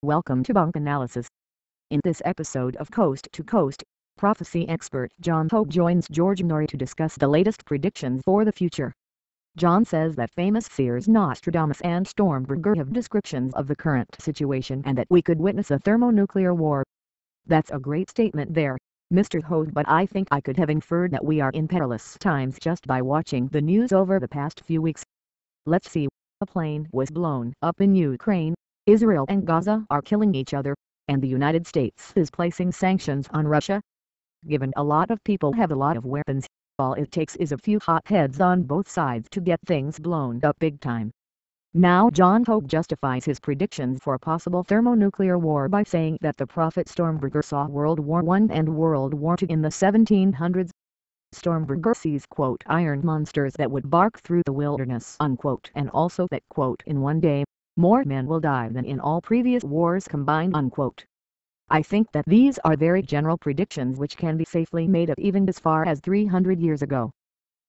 Welcome to Bunk Analysis. In this episode of Coast to Coast, prophecy expert John Hope joins George Noory to discuss the latest predictions for the future. John says that famous seers Nostradamus and Stormberger have descriptions of the current situation and that we could witness a thermonuclear war. That's a great statement there, Mr. Hope, but I think I could have inferred that we are in perilous times just by watching the news over the past few weeks. Let's see. A plane was blown up in Ukraine. Israel and Gaza are killing each other, and the United States is placing sanctions on Russia. Given a lot of people have a lot of weapons, all it takes is a few hot heads on both sides to get things blown up big time. Now John Hope justifies his predictions for a possible thermonuclear war by saying that the prophet Stormberger saw World War I and World War II in the 1700s. Stormberger sees, quote, iron monsters that would bark through the wilderness, unquote, and also that, quote, in one day, more men will die than in all previous wars combined, unquote. I think that these are very general predictions which can be safely made up even as far as 300 years ago.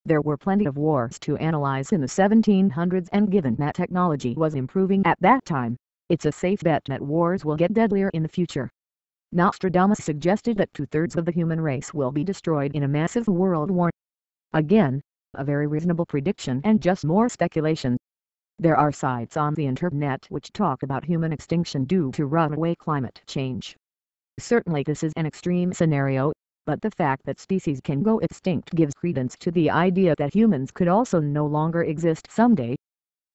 There were plenty of wars to analyze in the 1700s, and given that technology was improving at that time, it's a safe bet that wars will get deadlier in the future. Nostradamus suggested that 2/3 of the human race will be destroyed in a massive world war. Again, a very reasonable prediction and just more speculation. There are sites on the internet which talk about human extinction due to runaway climate change. Certainly this is an extreme scenario, but the fact that species can go extinct gives credence to the idea that humans could also no longer exist someday.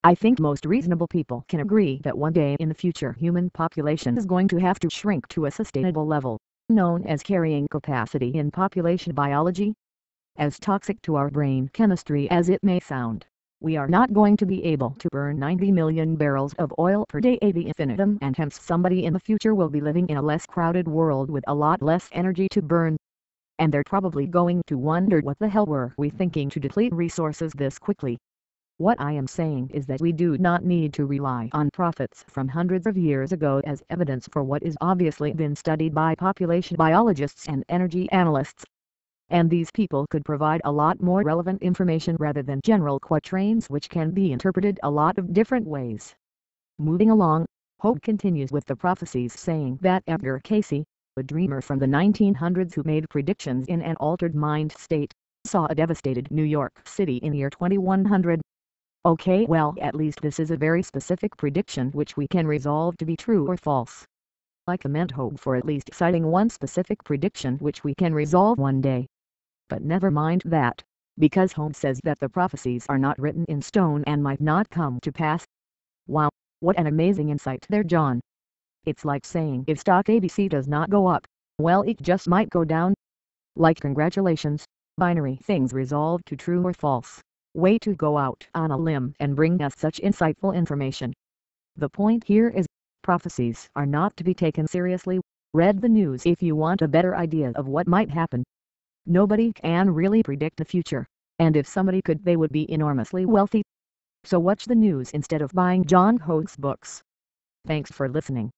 I think most reasonable people can agree that one day in the future human population is going to have to shrink to a sustainable level, known as carrying capacity in population biology. As toxic to our brain chemistry as it may sound, we are not going to be able to burn 90 million barrels of oil per day ad infinitum, and hence somebody in the future will be living in a less crowded world with a lot less energy to burn. And they're probably going to wonder what the hell were we thinking to deplete resources this quickly. What I am saying is that we do not need to rely on prophets from hundreds of years ago as evidence for what is obviously been studied by population biologists and energy analysts. And these people could provide a lot more relevant information rather than general quatrains which can be interpreted a lot of different ways. Moving along, Hope continues with the prophecies saying that Edgar Cayce, a dreamer from the 1900s who made predictions in an altered mind state, saw a devastated New York City in year 2100. Okay, well, at least this is a very specific prediction which we can resolve to be true or false. I commend Hope for at least citing one specific prediction which we can resolve one day. But never mind that, because Hope says that the prophecies are not written in stone and might not come to pass. Wow, what an amazing insight there, John. It's like saying if stock ABC does not go up, well, it just might go down. Like, congratulations, binary things resolved to true or false. Way to go out on a limb and bring us such insightful information. The point here is, prophecies are not to be taken seriously. Read the news if you want a better idea of what might happen. Nobody can really predict the future, and if somebody could, they would be enormously wealthy. So watch the news instead of buying John Hope's books. Thanks for listening.